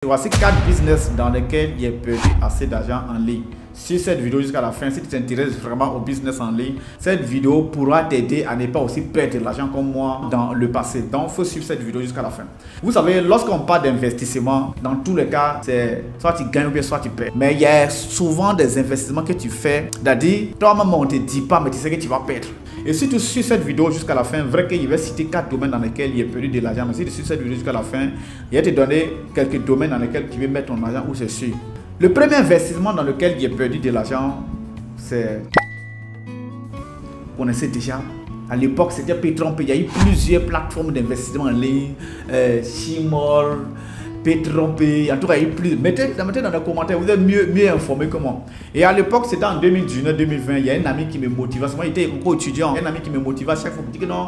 Voici 4 business dans lesquels il est perdu assez d'argent en ligne. Sur cette vidéo jusqu'à la fin, si tu t'intéresses vraiment au business en ligne, cette vidéo pourra t'aider à ne pas aussi perdre de l'argent comme moi dans le passé. Donc, il faut suivre cette vidéo jusqu'à la fin. Vous savez, lorsqu'on parle d'investissement, dans tous les cas, c'est soit tu gagnes ou bien soit tu perds. Mais il y a souvent des investissements que tu fais, c'est-à-dire, toi-même, on ne te dit pas, mais tu sais que tu vas perdre. Et si tu suis cette vidéo jusqu'à la fin, vrai qu'il va citer 4 domaines dans lesquels il est perdu de l'argent. Mais si tu suis cette vidéo jusqu'à la fin, il va te donner quelques domaines dans lesquels tu veux mettre ton argent où c'est sûr. Le premier investissement dans lequel il est perdu de l'argent, c'est... Vous connaissez déjà. À l'époque, c'était Petron. Il y a eu plusieurs plateformes d'investissement en ligne. Shimor, Petron. En tout cas, il y a eu plus. Mettez dans les commentaires, vous êtes mieux informés que moi. Et à l'époque, c'était en 2019-2020. Il y a un ami qui me motivait. Moi, j'étais encore étudiant. Il y a un ami qui me motivait à chaque fois. Il me dit que non,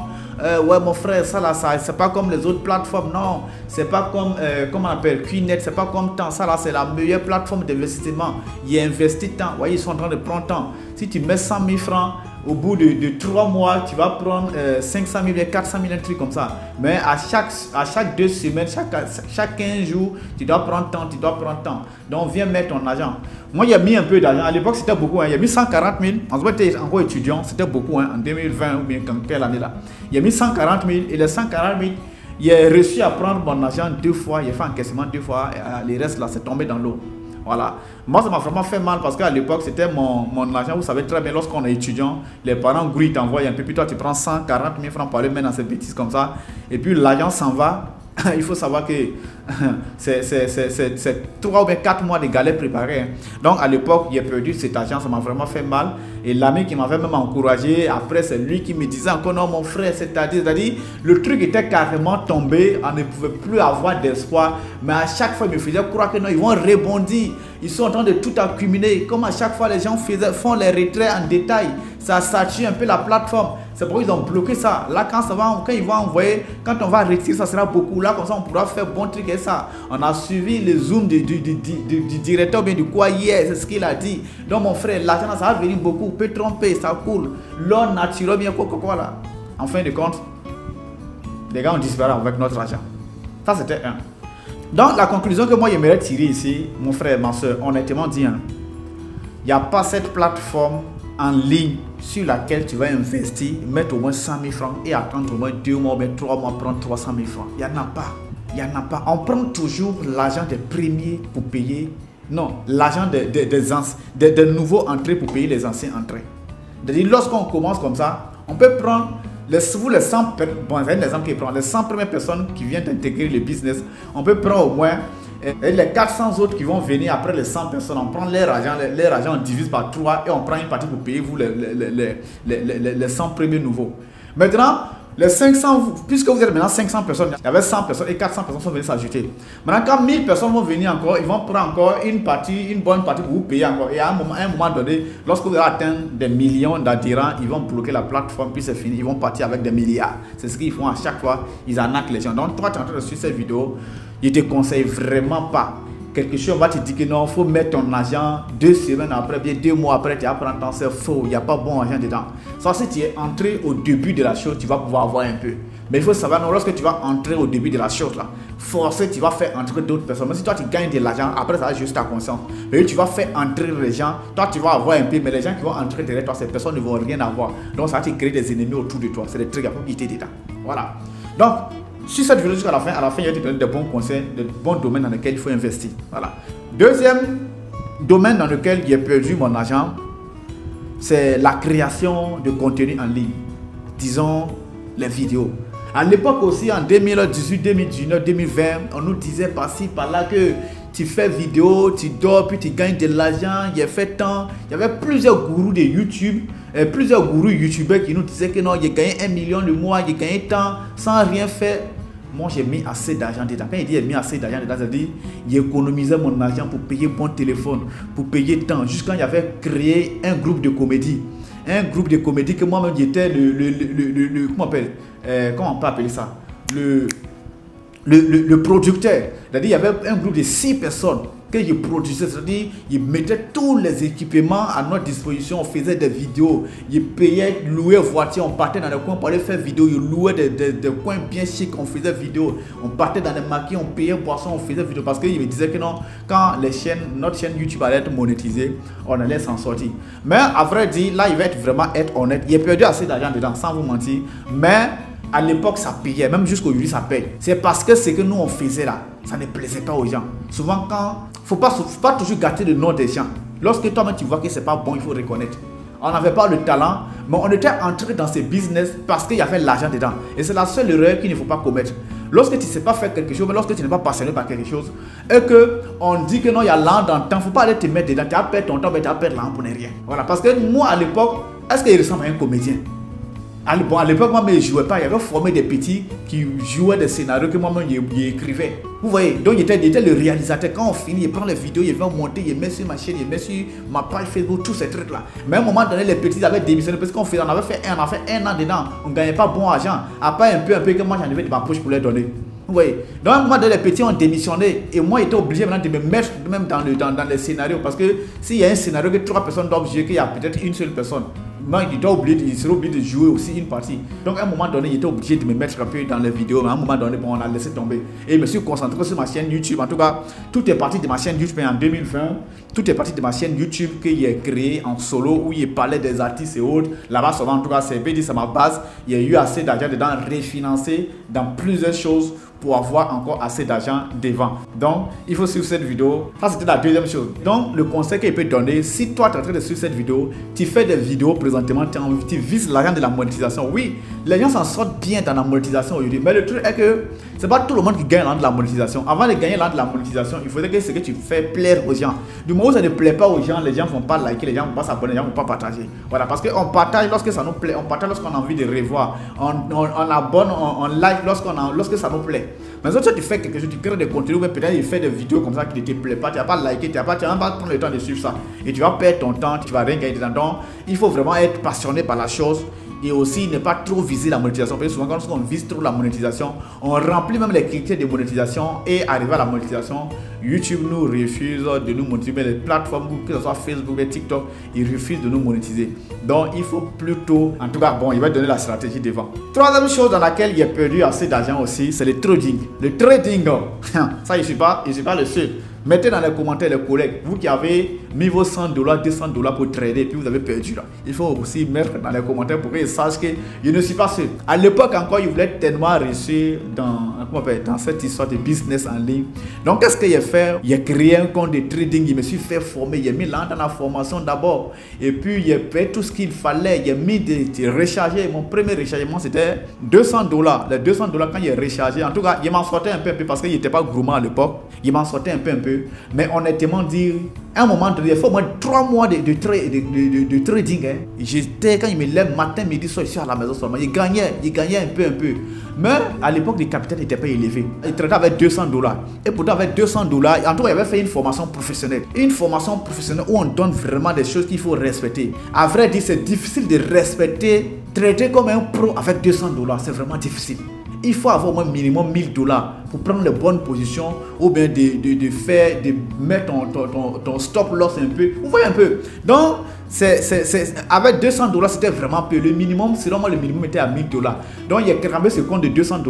ouais, mon frère, ça là, ça, c'est pas comme les autres plateformes. Non, c'est pas comme, comment on appelle, QNet. C'est pas comme tant. Ça là, c'est la meilleure plateforme d'investissement. Il a investi tant. Vous voyez, ils sont en train de prendre tant. Si tu mets 100 000 francs, au bout de 3 mois, tu vas prendre 500 000, 400 000, un truc comme ça. Mais à chaque 2 semaines, chaque 15 jours, tu dois prendre tant, tu dois prendre tant. Donc, viens mettre ton argent. Moi, il a mis un peu d'argent. À l'époque, c'était beaucoup. Hein. Il a mis 140 000. En ce moment, tu es encore étudiant. C'était beaucoup hein, en 2020 ou bien quelle année là. Il a mis 140 000. Et les 140 000, il a réussi à prendre mon argent 2 fois. Il a fait encaissement 2 fois. Et les restes là, c'est tombé dans l'eau. Voilà. Moi, ça m'a vraiment fait mal parce qu'à l'époque, c'était mon argent. Vous savez très bien, lorsqu'on est étudiant, les parents grouillent, t'envoient un peu. Puis toi, tu prends 140 000 francs pour aller mettre dans ces bêtises comme ça. Et puis l'argent s'en va. Il faut savoir que c'est 3 ou 4 mois de galère préparée. Hein. Donc, à l'époque, il a perdu cet argent. Ça m'a vraiment fait mal. Et l'ami qui m'avait même encouragé, après, c'est lui qui me disait encore non, mon frère, c'est-à-dire, le truc était carrément tombé. On ne pouvait plus avoir d'espoir. Mais à chaque fois, il me faisait croire que non, ils vont rebondir. Ils sont en train de tout accumuler. Comme à chaque fois, les gens font les retraits en détail. Ça sature un peu la plateforme. C'est pourquoi ils ont bloqué ça. Là, quand ils vont envoyer, quand on va retirer, ça sera beaucoup. Là, comme ça, on pourra faire bon truc et ça. On a suivi le zoom du directeur, bien du quoi hier, c'est ce qu'il a dit. Donc, mon frère, l'argent, ça va venir beaucoup. Peut tromper, ça coule. L'or naturel, bien quoi là. En fin de compte, les gars ont disparu avec notre argent. Ça, c'était un. Donc, la conclusion que moi, j'aimerais tirer ici, mon frère, ma soeur, honnêtement dit, hein, il n'y a pas cette plateforme en ligne sur laquelle tu vas investir, mettre au moins 100 000 francs et attendre au moins 2 mois, mais 3 mois, prendre 300 000 francs. Il n'y en a pas. Il n'y en a pas. On prend toujours l'argent des premiers pour payer. Non, l'argent des nouveaux entrées pour payer les anciens entrées. C'est-à-dire, lorsqu'on commence comme ça, on peut prendre les 100, bon, c'est un exemple qui prend les 100 premières personnes qui viennent intégrer le business. On peut prendre au moins et les 400 autres qui vont venir après les 100 personnes, on prend leur argent, on divise par 3 et on prend une partie pour payer vous les 100 premiers nouveaux. Maintenant, les 500, puisque vous êtes maintenant 500 personnes, il y avait 100 personnes et 400 personnes sont venues s'ajouter. Maintenant, quand 1000 personnes vont venir encore, ils vont prendre encore une bonne partie pour vous payer encore. Et à un moment donné, lorsque vous allez atteindre des millions d'adhérents, ils vont bloquer la plateforme, puis c'est fini, ils vont partir avec des milliards. C'est ce qu'ils font à chaque fois, ils arnaquent les gens. Donc, toi, tu es en train de suivre cette vidéo, je ne te conseille vraiment pas. Quelque chose va te dire que non, il faut mettre ton argent 2 semaines après, bien 2 mois après, tu vas prendre ton, c'est faux, il n'y a pas bon argent dedans. Ça, si tu es entré au début de la chose, tu vas pouvoir avoir un peu. Mais il faut savoir, non, lorsque tu vas entrer au début de la chose, là, forcément, tu vas faire entrer d'autres personnes. Mais si toi, tu gagnes de l'argent, après, ça va juste ta conscience. Mais tu vas faire entrer les gens, toi, tu vas avoir un peu, mais les gens qui vont entrer derrière toi, ces personnes ne vont rien avoir. Donc, ça va te créer des ennemis autour de toi. C'est des trucs à profiter dedans. Voilà. Donc, sur cette vidéo jusqu'à la fin, il va te donner de bons conseils, de bons domaines dans lesquels il faut investir. Voilà. Deuxième domaine dans lequel j'ai perdu mon argent, c'est la création de contenu en ligne. Disons, les vidéos. À l'époque aussi, en 2018, 2019, 2020, on nous disait par-ci, par-là que tu fais vidéo, tu dors, puis tu gagnes de l'argent, il y a fait tant. Il y avait plusieurs gourous de YouTube, plusieurs gourous youtubeurs qui nous disaient que non, j'ai gagné 1 million le mois, j'ai gagné tant, sans rien faire. Moi, j'ai mis assez d'argent dedans. Quand il dit j'ai mis assez d'argent dedans, c'est-à-dire j'ai économisé mon argent pour payer bon téléphone, pour payer tant. Jusqu'à quand j'avais créé un groupe de comédie. Un groupe de comédie que moi-même j'étais comment on appelle comment on peut appeler ça, le producteur. C'est-à-dire, il y avait un groupe de 6 personnes que je produisais. C'est-à-dire, ils mettaient tous les équipements à notre disposition. On faisait des vidéos. Ils payaient, louaient voiture. On partait dans les coins pour aller faire vidéo. Ils louaient des coins bien chics. On faisait vidéo. On partait dans les maquis. On payait boisson. On faisait vidéo. Parce qu'ils me disaient que non, quand notre chaîne YouTube allait être monétisée, on allait s'en sortir. Mais à vrai dire, là, il va vraiment être honnête. Il a perdu assez d'argent dedans, sans vous mentir. Mais à l'époque, ça payait, même jusqu'aujourd'hui, ça paye. C'est parce que ce que nous, on faisait là, ça ne plaisait pas aux gens. Souvent, faut pas toujours gâter le nom des gens. Lorsque toi-même, tu vois que c'est pas bon, il faut reconnaître. On n'avait pas le talent, mais on était entré dans ces business parce qu'il y avait l'argent dedans. Et c'est la seule erreur qu'il ne faut pas commettre. Lorsque tu ne sais pas faire quelque chose, mais lorsque tu n'es pas passionné par quelque chose, et qu'on dit que non, il y a l'argent dans le temps, il ne faut pas aller te mettre dedans. Tu as perdu ton temps, mais tu as perdu l'argent pour ne rien. Voilà, parce que moi, à l'époque, est-ce qu'il ressemble à un comédien? Bon, à l'époque, moi, je ne jouais pas. Il y avait formé des petits qui jouaient des scénarios que moi-même, j'écrivais. Vous voyez, donc il était le réalisateur. Quand on finit, il prend les vidéos, il va monter, il met sur ma chaîne, il met sur ma page Facebook, tous ces trucs-là. Mais à un moment donné, les petits avaient démissionné parce qu'on avait fait un an dedans. On ne gagnait pas bon argent. Après un peu que moi, j'en avais de ma poche pour les donner. Vous voyez, donc à un moment donné, les petits ont démissionné. Et moi, j'étais obligé maintenant de me mettre même dans les scénarios. Parce que s'il y a un scénario que 3 personnes doivent jouer, qu'il y a peut-être une seule personne. Moi, il serait obligé de jouer aussi une partie. Donc, à un moment donné, il était obligé de me mettre un peu dans les vidéos. Mais à un moment donné, bon, on a laissé tomber. Et je me suis concentré sur ma chaîne YouTube. En tout cas, tout est parti de ma chaîne YouTube en 2020. Tout est parti de ma chaîne YouTube que j'ai créée en solo où il parlait des artistes et autres. Là-bas, souvent, en tout cas, c'est ma base. Il y a eu assez d'argent dedans, refinancer dans plusieurs choses pour avoir encore assez d'argent devant. Donc, il faut suivre cette vidéo. Ça, c'était la deuxième chose. Donc, le conseil qu'il peut donner, si toi, tu es en train de suivre cette vidéo, tu fais des vidéos présentement, tu vises l'argent de la monétisation. Oui, les gens s'en sortent bien dans la monétisation aujourd'hui. Mais le truc est que c'est pas tout le monde qui gagne l'argent de la monétisation. Avant de gagner l'argent de la monétisation, il faudrait que ce que tu fais plaire aux gens. Du moment où ça ne plaît pas aux gens, les gens ne vont pas liker, les gens ne vont pas s'abonner, les gens ne vont pas partager. Voilà, parce qu'on partage lorsque ça nous plaît, on partage lorsqu'on a envie de revoir, on abonne, on like lorsque ça nous plaît. Mais si tu fais quelque chose, tu crées des contenus, mais peut-être tu fais des vidéos comme ça qui ne te plaît pas, tu n'as pas liké, tu n'as pas prendre le temps de suivre ça. Et tu vas perdre ton temps, tu vas rien gagner dedans. Donc, il faut vraiment être passionné par la chose. Et aussi ne pas trop viser la monétisation. Parce que souvent, quand on vise trop la monétisation, on remplit même les critères de monétisation. Et arrivé à la monétisation, YouTube nous refuse de nous monétiser. Mais les plateformes, que ce soit Facebook et TikTok, ils refusent de nous monétiser. Donc, il faut plutôt... En tout cas, bon, il va donner la stratégie devant. Troisième chose dans laquelle il a perdu assez d'argent aussi, c'est le trading. Le trading, ça, je ne suis pas le seul. Mettez dans les commentaires les collègues, vous qui avez mis vos $100, $200 pour trader et puis vous avez perdu là. Il faut aussi mettre dans les commentaires pour qu'ils sachent que je ne suis pas seul. À l'époque encore, il voulait tellement réussir dans cette histoire de business en ligne. Donc qu'est-ce qu'il a fait? Il a créé un compte de trading, il me suis fait former, il a mis là dans la formation d'abord. Et puis il a fait tout ce qu'il fallait, il a mis de recharger. Mon premier rechargement c'était $200. Les $200 quand il a rechargé, en tout cas, il m'en sortait un peu parce qu'il n'était pas gourmand à l'époque. Il m'en sortait un peu. Mais honnêtement dire, à un moment donné, il faut au moins 3 mois de trading. Hein. J'étais, quand il me lève matin, midi, soir, je suis à la maison seulement. Il gagnait un peu. Mais à l'époque, les capitales n'étaient pas élevés. Il traitait avec $200. Et pourtant, avec $200, en tout cas, il avait fait une formation professionnelle. Une formation professionnelle où on donne vraiment des choses qu'il faut respecter. À vrai dire, c'est difficile de respecter, traiter comme un pro avec $200. C'est vraiment difficile. Il faut avoir au moins minimum $1000 pour prendre les bonnes positions ou bien de mettre ton stop loss un peu. Vous voyez un peu. Donc, avec $200, c'était vraiment peu. Le minimum, selon moi, le minimum était à $1000. Donc, il a créé ce compte de $200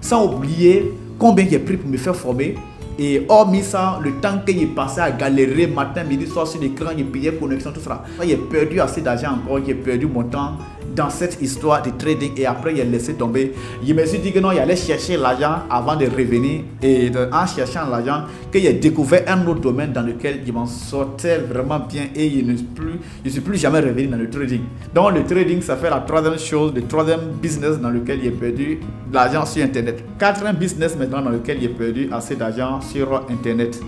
sans oublier combien il a pris pour me faire former. Et hormis ça, le temps qu'il est passé à galérer matin, midi, soir sur l'écran, il payait connexion, tout ça. Il a perdu assez d'argent encore, il a perdu mon temps dans cette histoire de trading et après il a laissé tomber. Je me suis dit que non, il allait chercher l'argent avant de revenir et en cherchant l'argent, qu'il a découvert un autre domaine dans lequel il m'en sortait vraiment bien et je ne suis plus jamais revenu dans le trading. Donc le trading, ça fait la troisième chose, le troisième business dans lequel il a perdu de l'argent sur Internet. Quatrième business maintenant dans lequel il a perdu assez d'argent sur Internet,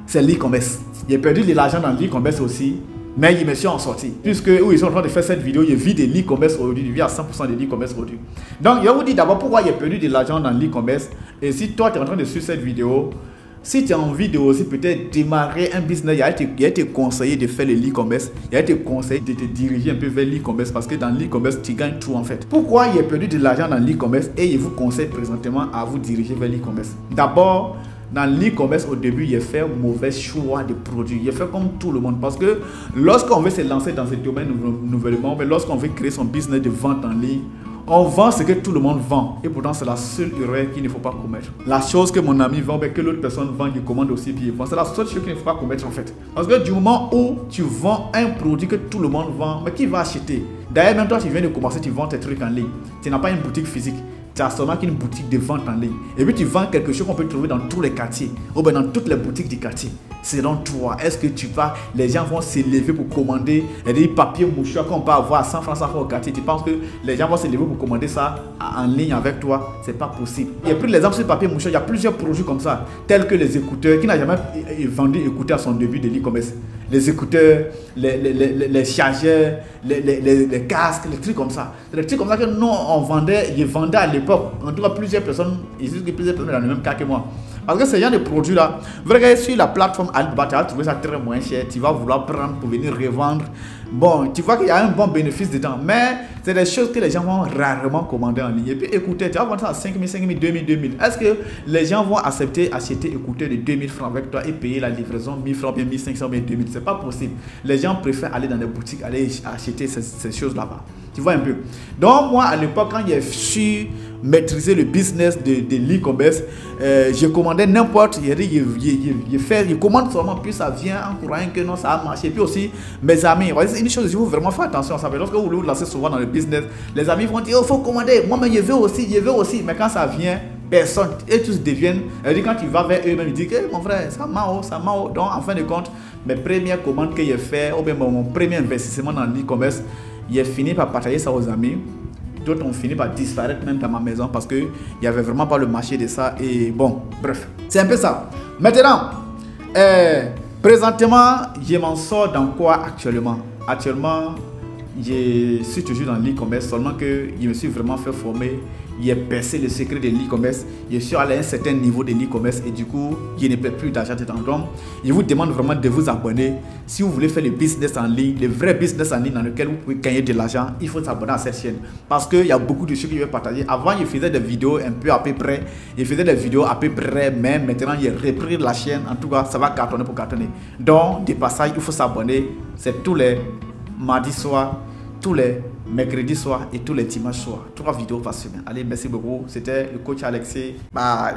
c'est l'e-commerce. Il a perdu de l'argent dans l'e-commerce aussi. Mais je me suis en sorti. Puisque où ils sont en train de faire cette vidéo, je vis de l'e-commerce aujourd'hui. Je vis à 100% de l'e-commerce aujourd'hui. Donc, je vais vous dire d'abord pourquoi j'ai perdu de l'argent dans l'e-commerce. Et si toi, tu es en train de suivre cette vidéo, si tu as envie de aussi peut-être démarrer un business, il y a été conseillé de faire le e-commerce, il y a été conseillé de te diriger un peu vers l'e-commerce parce que dans l'e-commerce, tu gagnes tout en fait. Pourquoi il a perdu de l'argent dans l'e-commerce et il vous conseille présentement à vous diriger vers l'e-commerce? D'abord, dans l'e-commerce, au début, il a fait un mauvais choix de produits. Il a fait comme tout le monde. Parce que lorsqu'on veut se lancer dans ce domaine nouvellement, mais lorsqu'on veut créer son business de vente en ligne, on vend ce que tout le monde vend. Et pourtant, c'est la seule erreur qu'il ne faut pas commettre. La chose que mon ami vend, que l'autre personne vend, il commande aussi, puis il vend. C'est la seule chose qu'il ne faut pas commettre en fait. Parce que du moment où tu vends un produit que tout le monde vend, mais qui va acheter? D'ailleurs, même toi, tu viens de commencer, tu vends tes trucs en ligne. Tu n'as pas une boutique physique. Tu as seulement qu'une boutique de vente en ligne. Et puis tu vends quelque chose qu'on peut trouver dans tous les quartiers. Ou bien dans toutes les boutiques du quartier. Selon toi, est-ce que tu vas, les gens vont s'élever pour commander des papiers mouchoirs qu'on peut avoir à 100 francs au quartier? Tu penses que les gens vont s'élever pour commander ça en ligne avec toi? C'est pas possible. Et puis l'exemple sur papier mouchoir, il y a plusieurs produits comme ça, tels que les écouteurs. Qui n'a jamais vendu écouteurs à son début de l'e-commerce? Les écouteurs, les chargeurs, les casques, les trucs comme ça. Les trucs comme ça que nous, on vendait, ils vendaient à l'époque. En tout cas, plusieurs personnes, ils disent que plusieurs personnes dans le même cas que moi. Parce que ces genre de produits-là, vous regardez sur la plateforme Alibaba, tu vas trouver ça très moins cher. Tu vas vouloir prendre pour venir revendre. Bon, tu vois qu'il y a un bon bénéfice dedans. Mais c'est des choses que les gens vont rarement commander en ligne. Et puis écoutez, tu vas vendre ça à 5 000, 5 000, 2 000, 2 000. Est-ce que les gens vont accepter acheter écouteurs de 2 000 francs avec toi et payer la livraison 1 000 francs, bien 1 500, bien 2 000? C'est pas possible. Les gens préfèrent aller dans des boutiques, aller acheter ces choses là-bas. Tu vois un peu. Donc moi, à l'époque, quand j'ai su maîtriser le business de l'e-commerce, je commandais n'importe, je commande seulement, puis ça vient en croyant que non, ça a marché. Puis aussi, mes amis, c'est une chose, il faut vraiment faire attention à ça. Lorsque vous voulez vous lancer souvent dans le business, les amis vont dire, il faut commander, moi, mais je veux aussi. Mais quand ça vient, personne, et tous deviennent, quand tu vas vers eux-mêmes, ils disent que mon frère, ça m'a haut. Donc, en fin de compte, mes premières commandes que j'ai fait, ou bien mon premier investissement dans l'e-commerce, j'ai fini par partager ça aux amis. D'autres ont fini par disparaître même dans ma maison parce qu'il n'y avait vraiment pas le marché de ça. Et bon, bref, c'est un peu ça. Maintenant, présentement, je m'en sors dans quoi actuellement? Actuellement, je suis toujours dans l'e-commerce, seulement que je me suis vraiment fait former. J'ai percé le secret de l'e-commerce. Je suis allé à un certain niveau de l'e-commerce et du coup, je ne perds plus d'argent dedans. Donc, je vous demande vraiment de vous abonner. Si vous voulez faire le business en ligne, le vrai business en ligne dans lequel vous pouvez gagner de l'argent, il faut s'abonner à cette chaîne. Parce qu'il y a beaucoup de choses que je vais partager. Avant, je faisais des vidéos un peu à peu près. Je faisais des vidéos à peu près, mais maintenant, j'ai repris la chaîne. En tout cas, ça va cartonner pour cartonner. Donc, de passage, il faut s'abonner. C'est tous les mardis soirs, tous les mercredi soir et tous les dimanches soirs. 3 vidéos par semaine. Allez, merci beaucoup. C'était le coach Alexis. Bye.